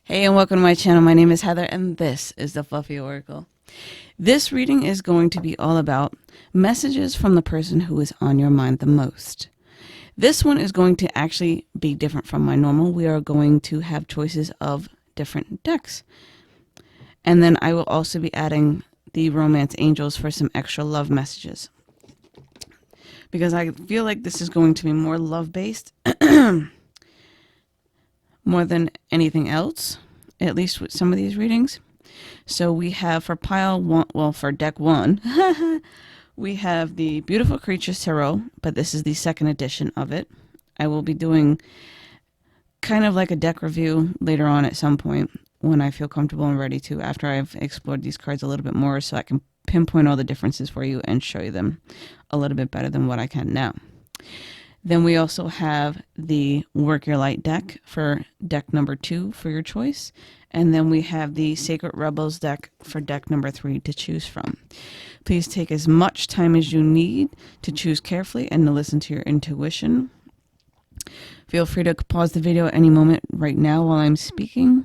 Hey and welcome to my channel. My name is Heather and this is the Fluffy Oracle. This reading is going to be all about messages from the person who is on your mind the most. This one is going to actually be different from my normal. We are going to have choices of different decks. And then I will also be adding the Romance Angels for some extra love messages. Because I feel like this is going to be more love-based. More than anything else, at least with some of these readings. So we have for pile one, well, for deck one, we have the Beautiful Creatures Tarot, but this is the second edition of it. I will be doing kind of like a deck review later on at some point when I feel comfortable and ready to, after I've explored these cards a little bit more, so I can pinpoint all the differences for you and show you them a little bit better than what I can now. Then we also have the Work Your Light deck for deck number 2 for your choice. And then we have the Sacred Rebels deck for deck number 3 to choose from. Please take as much time as you need to choose carefully and to listen to your intuition. Feel free to pause the video at any moment right now while I'm speaking.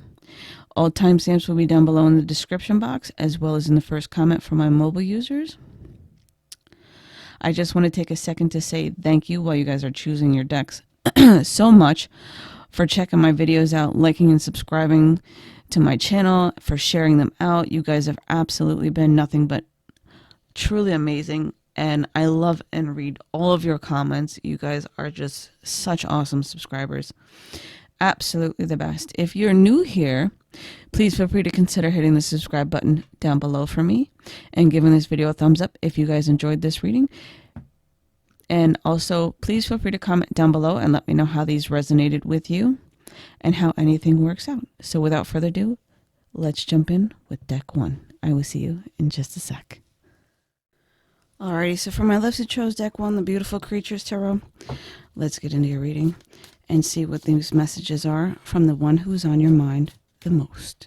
All timestamps will be down below in the description box, as well as in the first comment for my mobile users. I just want to take a second to say thank you while you guys are choosing your decks so much for checking my videos out, liking and subscribing to my channel, for sharing them out. You guys have absolutely been nothing but truly amazing, and I love and read all of your comments. You guys are just such awesome subscribers. Absolutely the best. If you're new here, please feel free to consider hitting the subscribe button down below for me and giving this video a thumbs up if you guys enjoyed this reading. And also, please feel free to comment down below and let me know how these resonated with you and how anything works out. So without further ado, let's jump in with deck 1. I will see you in just a sec. Alrighty, so for my left, I chose deck 1, the Beautiful Creatures Tarot. Let's get into your reading and see what these messages are from the one who's on your mind the most.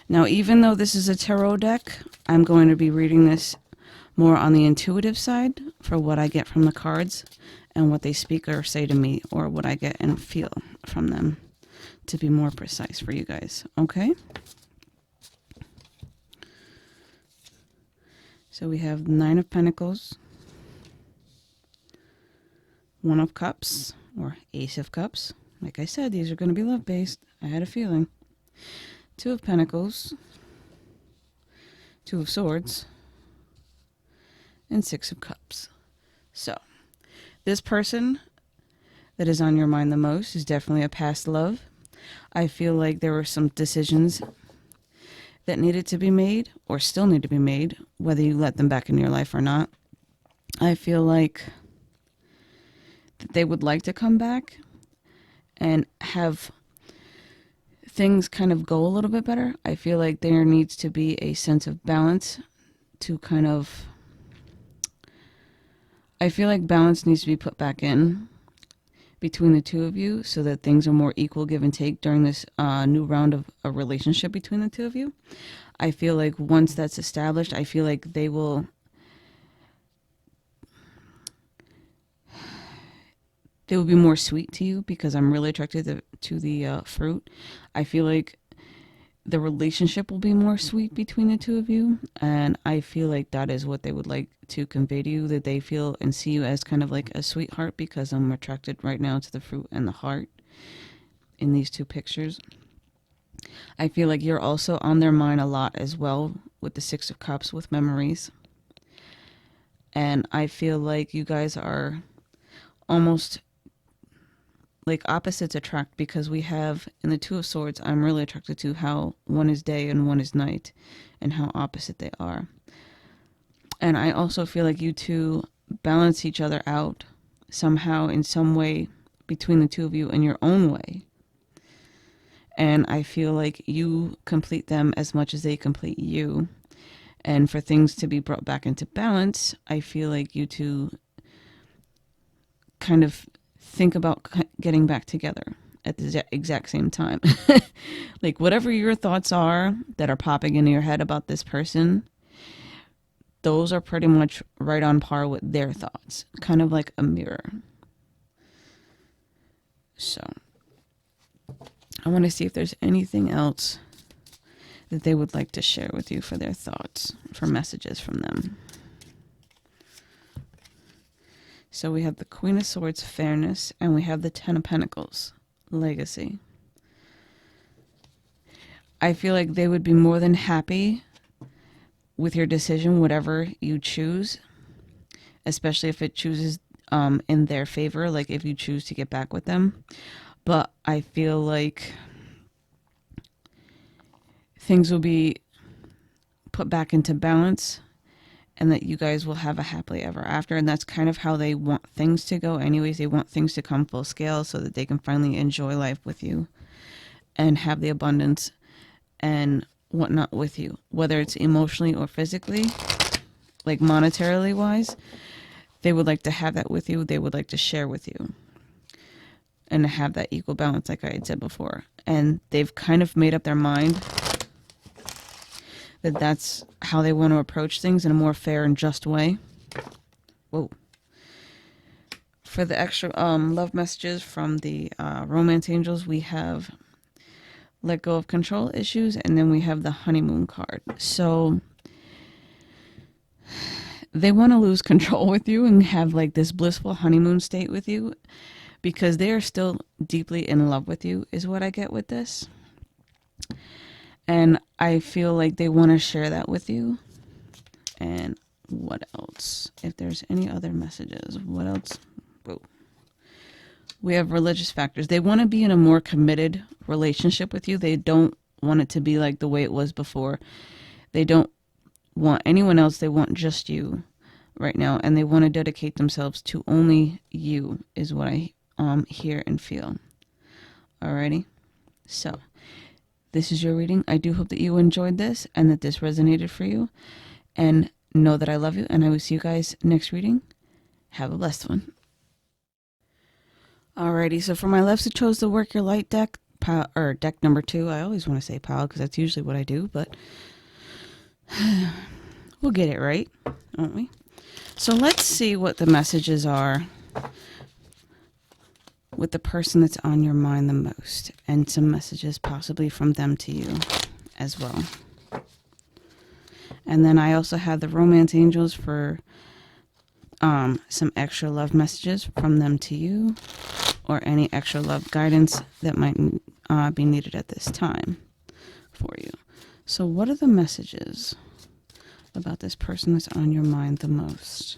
Now, even though this is a tarot deck, I'm going to be reading this more on the intuitive side for what I get from the cards and what they speak or say to me, or what I get and feel from them, to be more precise for you guys, okay? So we have 9 of Pentacles, 1 of Cups, or Ace of Cups. Like I said, these are going to be love-based. I had a feeling. 2 of Pentacles, 2 of Swords, and 6 of Cups. So, this person that is on your mind the most is definitely a past love. I feel like there were some decisions that needed to be made, or still need to be made, whether you let them back in your life or not. I feel like they would like to come back and have things kind of go a little bit better. I feel like there needs to be a sense of balance to kind of... I feel like balance needs to be put back in between the two of you so that things are more equal give and take during this new round of a relationship between the two of you. I feel like once that's established, I feel like they will... They will be more sweet to you, because I'm really attracted to the fruit. I feel like the relationship will be more sweet between the two of you, and I feel like that is what they would like to convey to you, that they feel and see you as kind of like a sweetheart, because I'm attracted right now to the fruit and the heart in these 2 pictures. I feel like you're also on their mind a lot as well with the 6 of Cups, with memories. And I feel like you guys are almost like opposites attract, because we have in the 2 of Swords, I'm really attracted to how one is day and one is night, and how opposite they are. And I also feel like you two balance each other out somehow, in some way, between the 2 of you in your own way. And I feel like you complete them as much as they complete you. And for things to be brought back into balance, I feel like you two kind of think about getting back together at the exact same time. Like, whatever your thoughts are that are popping into your head about this person, those are pretty much right on par with their thoughts. Kind of like a mirror. So, I want to see if there's anything else that they would like to share with you for their thoughts, for messages from them. So we have the Queen of Swords, fairness, and we have the Ten of Pentacles, legacy. I feel like they would be more than happy with your decision, whatever you choose, especially if it chooses in their favor, like if you choose to get back with them. But I feel like things will be put back into balance and that you guys will have a happily ever after. And that's kind of how they want things to go anyways. They want things to come full scale so that they can finally enjoy life with you and have the abundance and whatnot with you, whether it's emotionally or physically, like monetarily wise. They would like to have that with you. They would like to share with you and have that equal balance, like I had said before. And they've kind of made up their mind that that's how they want to approach things in a more fair and just way. Whoa. For the extra love messages from the romance angels, we have let go of control issues, and then we have the honeymoon card. So they want to lose control with you and have like this blissful honeymoon state with you because they are still deeply in love with you, is what I get with this. And I feel like they want to share that with you. And what else? If there's any other messages, what else? Whoa. We have religious factors. They want to be in a more committed relationship with you. They don't want it to be like the way it was before. They don't want anyone else. They want just you right now. And they want to dedicate themselves to only you, is what I hear and feel. Alrighty. So this is your reading. I do hope that you enjoyed this and that this resonated for you. And know that I love you, and I will see you guys next reading. Have a blessed one. Alrighty, so for my lefts, I chose the Work Your Light deck, or deck number 2. I always want to say pile because that's usually what I do, but we'll get it right, won't we? So let's see what the messages are with the person that's on your mind the most, and some messages possibly from them to you as well. And then I also have the romance angels for some extra love messages from them to you, or any extra love guidance that might be needed at this time for you. So what are the messages about this person that's on your mind the most?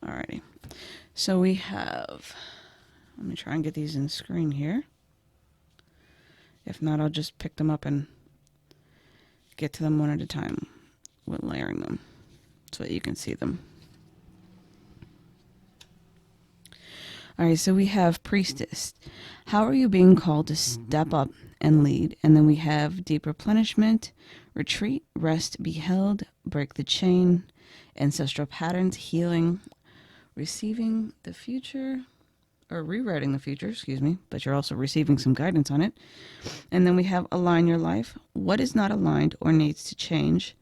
Alrighty, so we have, let me try and get these in the screen here. If not, I'll just pick them up and get to them one at a time with layering them so that you can see them. Alright, so we have Priestess. How are you being called to step up and lead? And then we have Deep Replenishment, Retreat, Rest, Be Held, Break the Chain, Ancestral Patterns, Healing, Receiving the Future, or Rewriting the Future, excuse me, but you're also receiving some guidance on it. And then we have Align Your Life, What is not aligned or needs to change,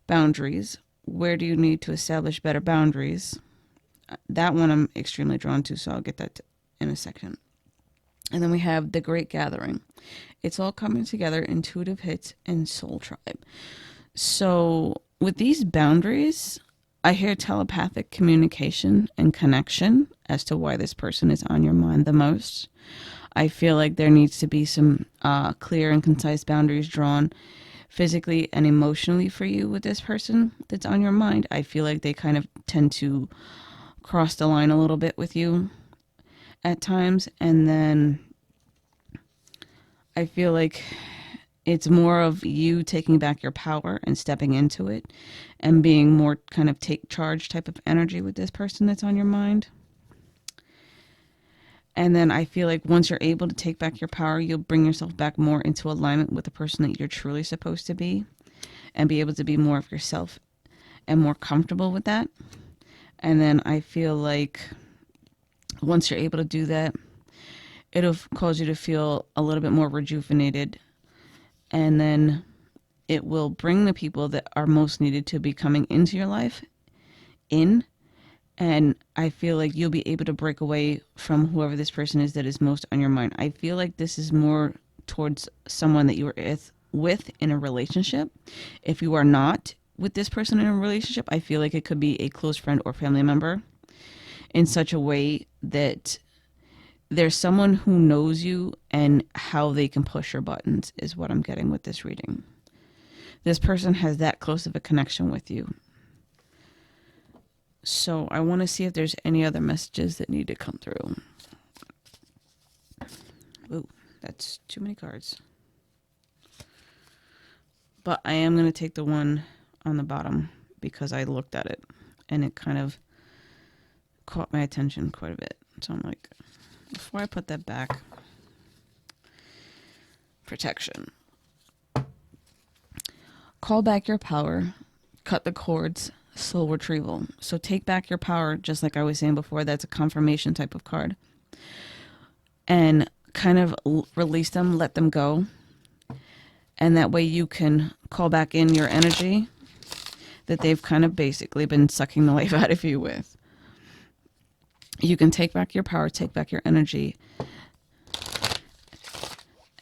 Boundaries, Where do you need to establish better boundaries? That one I'm extremely drawn to, so I'll get that in a second. And then we have The Great Gathering. It's all coming together, Intuitive Hits, and Soul Tribe. So with these boundaries, I hear telepathic communication and connection as to why this person is on your mind the most. I feel like there needs to be some clear and concise boundaries drawn physically and emotionally for you with this person that's on your mind. I feel like they kind of tend to cross the line a little bit with you at times. And then I feel like it's more of you taking back your power and stepping into it and being more kind of take charge type of energy with this person that's on your mind. And then I feel like once you're able to take back your power, you'll bring yourself back more into alignment with the person that you're truly supposed to be and be able to be more of yourself and more comfortable with that. And then I feel like once you're able to do that, it'll cause you to feel a little bit more rejuvenated. And then it will bring the people that are most needed to be coming into your life in. And I feel like you'll be able to break away from whoever this person is that is most on your mind. I feel like this is more towards someone that you are with in a relationship. If you are not with this person in a relationship, I feel like it could be a close friend or family member in such a way that there's someone who knows you and how they can push your buttons is what I'm getting with this reading. This person has that close of a connection with you. So I want to see if there's any other messages that need to come through. Ooh, that's too many cards. But I am going to take the one on the bottom because I looked at it and it kind of caught my attention quite a bit. So I'm like, before I put that back, protection. Call back your power, cut the cords, soul retrieval. So take back your power, just like I was saying before, that's a confirmation type of card. And kind of release them, let them go. And that way you can call back in your energy that they've kind of basically been sucking the life out of you with. You can take back your power, take back your energy,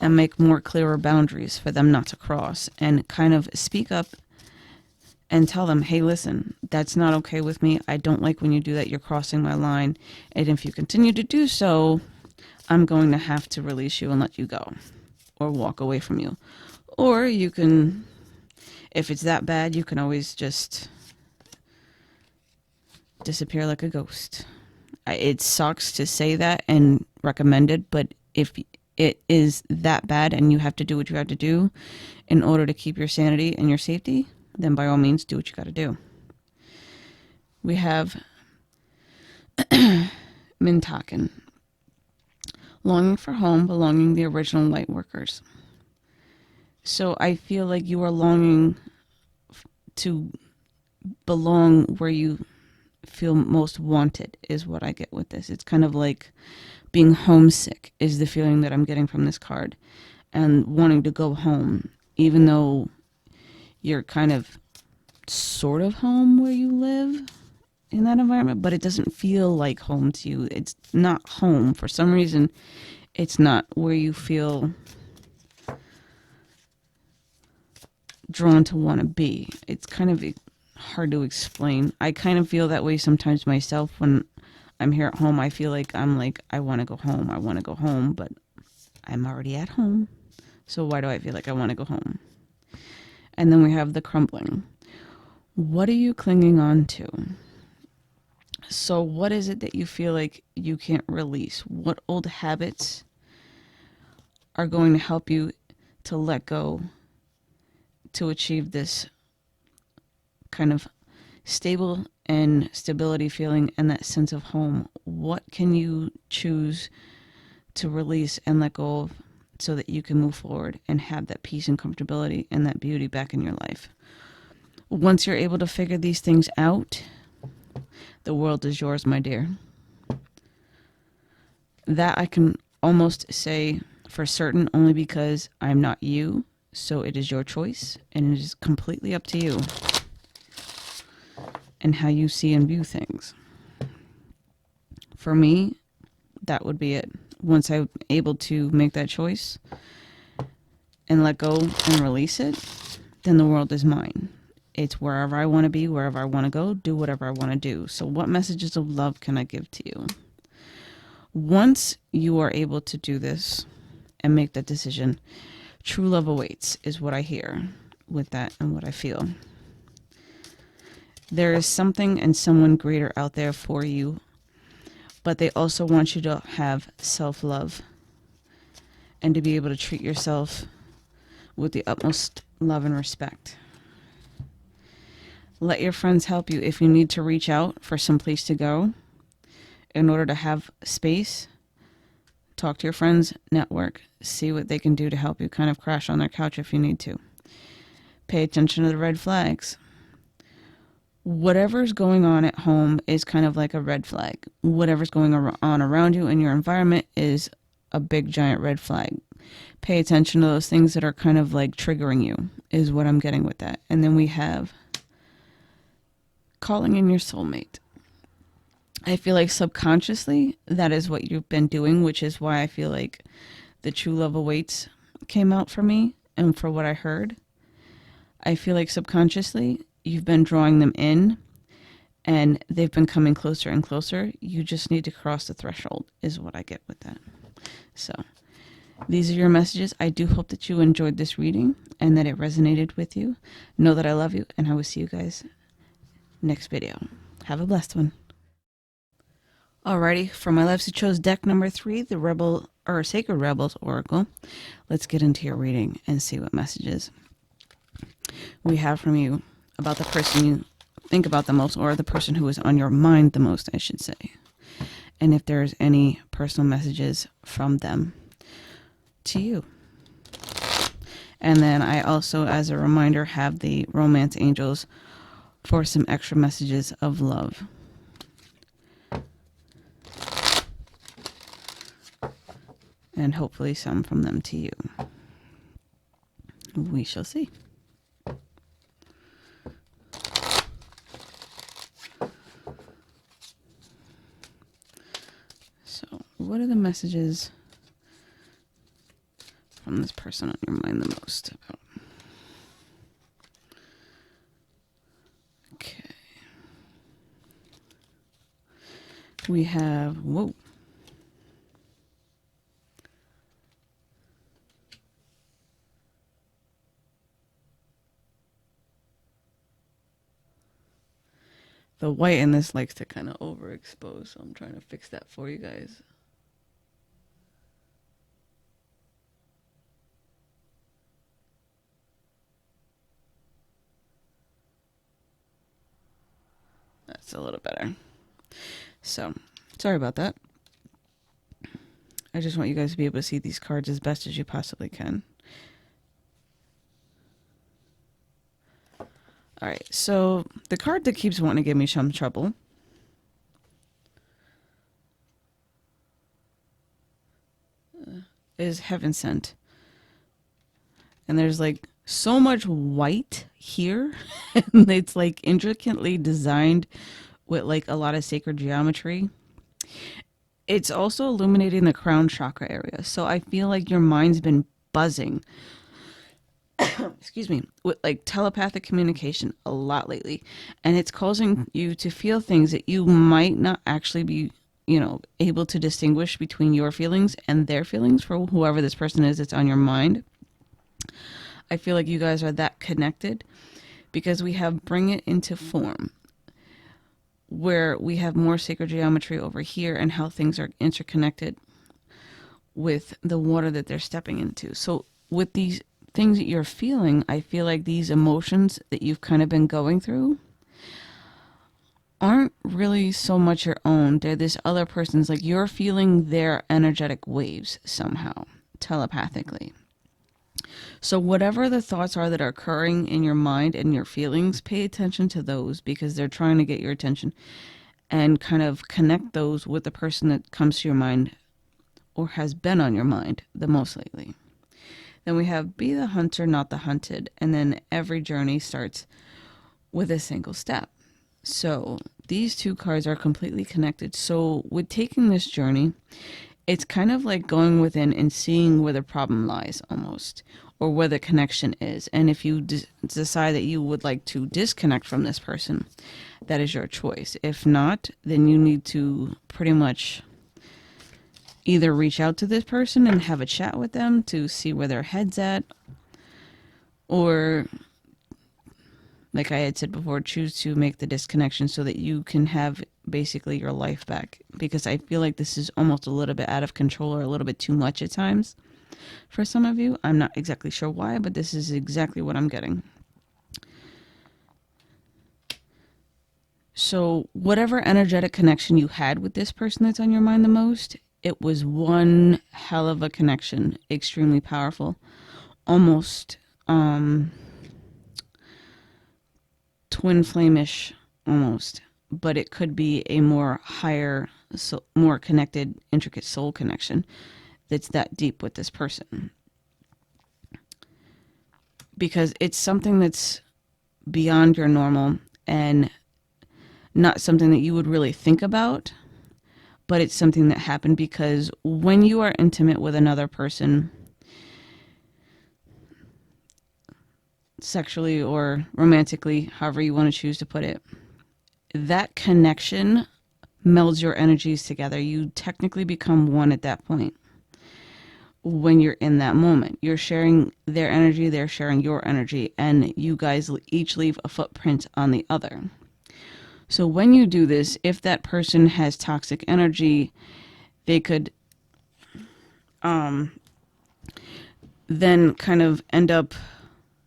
and make more clearer boundaries for them not to cross, and kind of speak up and tell them, hey, listen, that's not okay with me. I don't like when you do that. You're crossing my line. And if you continue to do so, I'm going to have to release you and let you go or walk away from you. Or you can, if it's that bad, you can always just disappear like a ghost. It sucks to say that and recommend it, but if it is that bad and you have to do what you have to do in order to keep your sanity and your safety, then by all means do what you got to do. We have Mintaken. Longing for home, belonging the original light workers. So I feel like you are longing to belong where you feel most wanted is what I get with this. It's kind of like being homesick is the feeling that I'm getting from this card, and wanting to go home, even though you're kind of sort of home where you live in that environment, but it doesn't feel like home to you. It's not home. For some reason, it's not where you feel drawn to want to be. It's kind of hard to explain. I kind of feel that way sometimes myself when I'm here at home. I feel like I want to go home. I want to go home, but I'm already at home. So why do I feel like I want to go home? And then we have the crumbling. What are you clinging on to? So what is it that you feel like you can't release? What old habits are going to help you to let go to achieve this kind of stable and stability feeling and that sense of home? What can you choose to release and let go of so that you can move forward and have that peace and comfortability and that beauty back in your life? Once you're able to figure these things out, the world is yours, my dear. That I can almost say for certain only because I'm not you, so it is your choice and it is completely up to you and how you see and view things. For me, that would be it. Once I'm able to make that choice and let go and release it, then the world is mine. It's wherever I want to be, wherever I want to go, do whatever I want to do. So what messages of love can I give to you? Once you are able to do this and make that decision, true love awaits is what I hear with that and what I feel. There is something and someone greater out there for you, but they also want you to have self-love and to be able to treat yourself with the utmost love and respect. Let your friends help you if you need to reach out for some place to go in order to have space. Talk to your friends, network, see what they can do to help you kind of crash on their couch if you need to. Pay attention to the red flags. Whatever's going on at home is kind of like a red flag. Whatever's going on around you in your environment is a big giant red flag. Pay attention to those things that are kind of like triggering you, is what I'm getting with that. And then we have calling in your soulmate. I feel like subconsciously that is what you've been doing, which is why I feel like the true love awaits came out for me and for what I heard. I feel like subconsciously you've been drawing them in and they've been coming closer and closer. You just need to cross the threshold is what I get with that. So these are your messages. I do hope that you enjoyed this reading and that it resonated with you. Know that I love you, and I will see you guys next video. Have a blessed one. Alrighty, for my loves who chose deck number 3, the Sacred Rebels Oracle, let's get into your reading and see what messages we have from you about the person you think about the most, or the person who is on your mind the most, I should say. And if there's any personal messages from them to you. And then I also, as a reminder, have the Romance Angels for some extra messages of love. And hopefully some from them to you. We shall see. So, what are the messages from this person on your mind the most about? Okay. We have, whoa. The white in this likes to kind of overexpose, so I'm trying to fix that for you guys. That's a little better. So, sorry about that. I just want you guys to be able to see these cards as best as you possibly can. Alright, so the card that keeps wanting to give me some trouble is Heaven Sent. And there's like so much white here. And it's like intricately designed with like a lot of sacred geometry. It's also illuminating the crown chakra area. So I feel like your mind's been buzzing. Excuse me, with like telepathic communication a lot lately, and it's causing you to feel things that you might not actually be, able to distinguish between your feelings and their feelings for whoever this person is that's on your mind. I feel like you guys are that connected because we have bring it into form, where we have more sacred geometry over here and how things are interconnected with the water that they're stepping into. So with these things that you're feeling, I feel like these emotions that you've kind of been going through aren't really so much your own. They're this other person's, like you're feeling their energetic waves somehow, telepathically. So whatever the thoughts are that are occurring in your mind and your feelings, pay attention to those because they're trying to get your attention and kind of connect those with the person that comes to your mind or has been on your mind the most lately. Then we have be the hunter, not the hunted. And then every journey starts with a single step. So these two cards are completely connected. So with taking this journey, it's kind of like going within and seeing where the problem lies almost, or where the connection is. And if you decide that you would like to disconnect from this person, that is your choice. If not, then you need to pretty much either reach out to this person and have a chat with them to see where their head's at, or, like I had said before, choose to make the disconnection so that you can have basically your life back. Because I feel like this is almost a little bit out of control or a little bit too much at times for some of you. I'm not exactly sure why, but this is exactly what I'm getting. So whatever energetic connection you had with this person that's on your mind the most, It was one hell of a connection, extremely powerful, almost twin flame-ish, almost, but it could be a more higher, so more connected, intricate soul connection that's that deep with this person, because it's something that's beyond your normal and not something that you would really think about, but it's something that happened because when you are intimate with another person, sexually or romantically, however you want to choose to put it, that connection melds your energies together. You technically become one at that point. When you're in that moment, you're sharing their energy, they're sharing your energy, and you guys each leave a footprint on the other. So when you do this, if that person has toxic energy, they could then kind of end up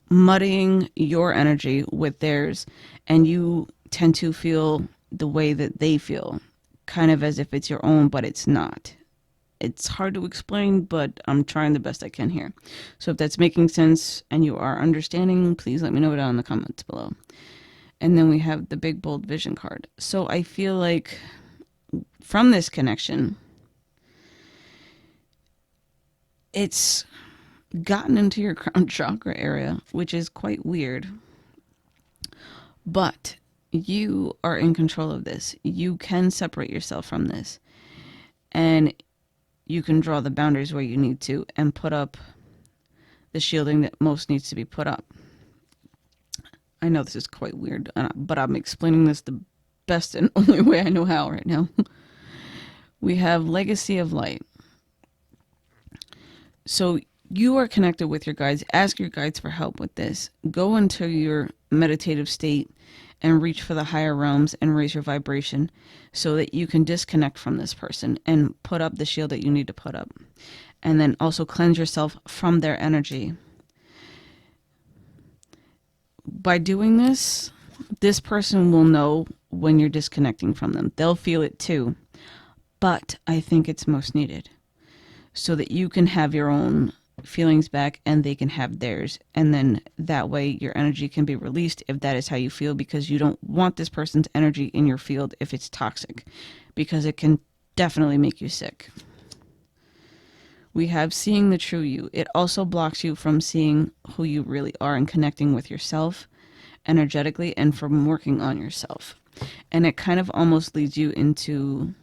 muddying your energy with theirs, and you tend to feel the way that they feel, kind of as if it's your own, but it's not. It's hard to explain, but I'm trying the best I can here. So if that's making sense and you are understanding, please let me know down in the comments below. And then we have the big bold vision card. So I feel like from this connection, it's gotten into your crown chakra area, which is quite weird. But you are in control of this. You can separate yourself from this. And you can draw the boundaries where you need to and put up the shielding that most needs to be put up. I know this is quite weird, but I'm explaining this the best and only way I know how right now. We have Legacy of Light. So you are connected with your guides. Ask your guides for help with this. Go into your meditative state and reach for the higher realms and raise your vibration so that you can disconnect from this person and put up the shield that you need to put up. And then also cleanse yourself from their energy. By doing this, this person will know when you're disconnecting from them. They'll feel it too. But I think it's most needed so that you can have your own feelings back and they can have theirs, and then that way your energy can be released if that is how you feel, because you don't want this person's energy in your field if it's toxic, because it can definitely make you sick. We have seeing the true you. It also blocks you from seeing who you really are and connecting with yourself energetically and from working on yourself. And it kind of almost leads you into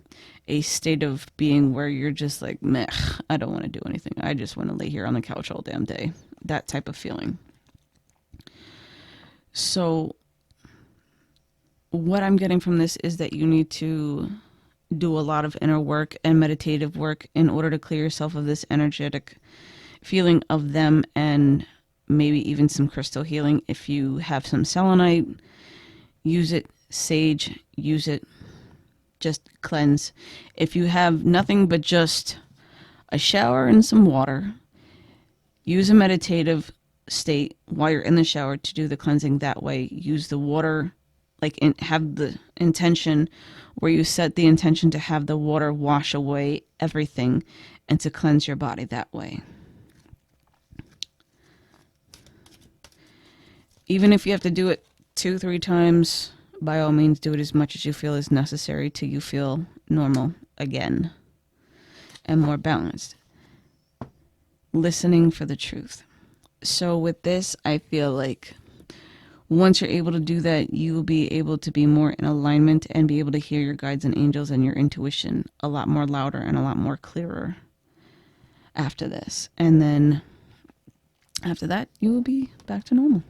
a state of being where you're just like, meh, I don't want to do anything. I just want to lay here on the couch all damn day. That type of feeling. So what I'm getting from this is that you need to do a lot of inner work and meditative work in order to clear yourself of this energetic feeling of them, and maybe even some crystal healing. If you have some selenite, use it. Sage, use it. Just cleanse. If you have nothing but just a shower and some water, use a meditative state while you're in the shower to do the cleansing that way. Use the water, have the intention where you set the intention to have the water wash away everything and to cleanse your body that way. Even if you have to do it 2-3 times, by all means, do it as much as you feel is necessary till you feel normal again and more balanced. Listening for the truth. So with this, I feel like once you're able to do that, you will be able to be more in alignment and be able to hear your guides and angels and your intuition a lot more louder and a lot more clearer after this. And then after that, you will be back to normal.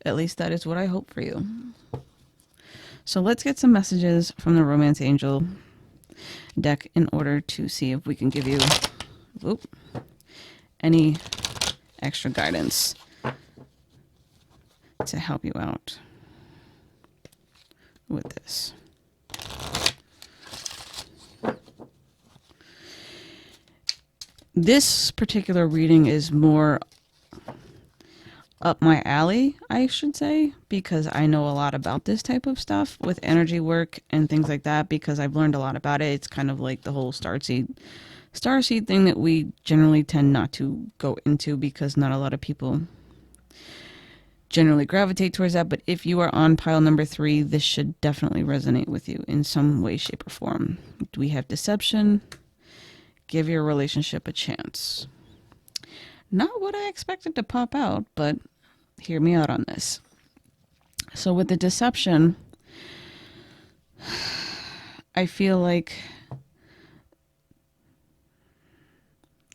At least that is what I hope for you. So let's get some messages from the Romance Angel deck in order to see if we can give you any extra guidance to help you out with this. This particular reading is more up my alley, I should say, because I know a lot about this type of stuff with energy work and things like that, because I've learned a lot about it. It's kind of like the whole starseed thing that we generally tend not to go into because not a lot of people generally gravitate towards that. But if you are on pile number 3, this should definitely resonate with you in some way, shape, or form. We have deception. Give your relationship a chance. Not what I expected to pop out, but hear me out on this. So with the deception, I feel like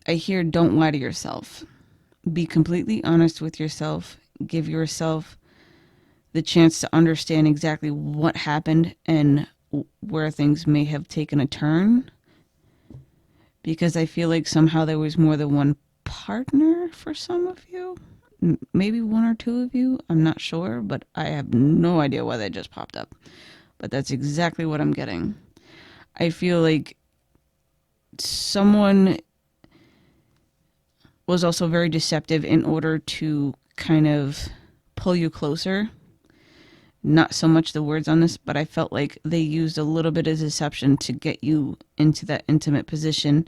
I hear don't lie to yourself. Be completely honest with yourself. Give yourself the chance to understand exactly what happened and where things may have taken a turn. Because I feel like somehow there was more than one partner for some of you. Maybe 1 or 2 of you. I'm not sure, but I have no idea why that just popped up. But that's exactly what I'm getting. I feel like someone was also very deceptive in order to kind of pull you closer. Not so much the words on this, but I felt like they used a little bit of deception to get you into that intimate position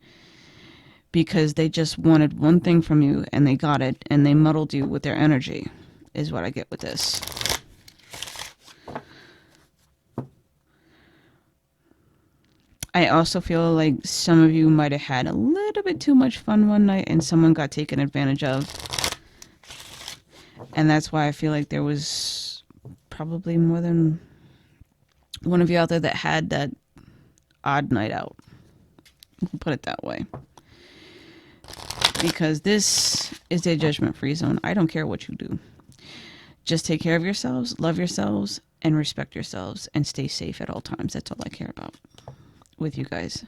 because they just wanted one thing from you and they got it and they muddled you with their energy, is what I get with this. I also feel like some of you might have had a little bit too much fun one night and someone got taken advantage of. And that's why I feel like there was probably more than one of you out there that had that odd night out. Put it that way. Because this is a judgment-free zone. I don't care what you do. Just take care of yourselves, love yourselves, and respect yourselves, and stay safe at all times. That's all I care about with you guys.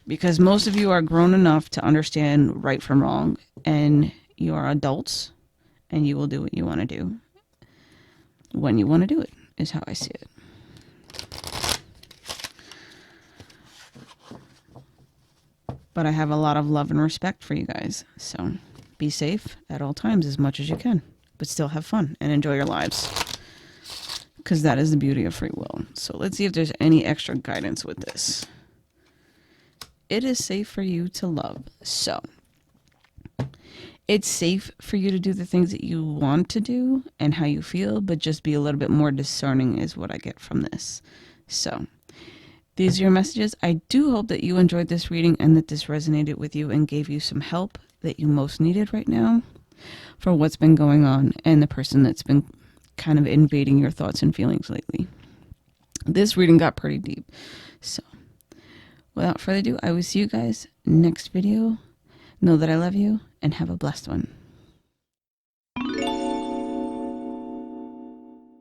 Because most of you are grown enough to understand right from wrong, and you are adults, and you will do what you want to do when you want to do it, is how I see it. But I have a lot of love and respect for you guys. So be safe at all times as much as you can. But still have fun and enjoy your lives. Because that is the beauty of free will. So let's see if there's any extra guidance with this. It is safe for you to love. So it's safe for you to do the things that you want to do and how you feel. But just be a little bit more discerning is what I get from this. So these are your messages. I do hope that you enjoyed this reading and that this resonated with you and gave you some help that you most needed right now for what's been going on and the person that's been kind of invading your thoughts and feelings lately. This reading got pretty deep. So without further ado, I will see you guys next video. Know that I love you and have a blessed one.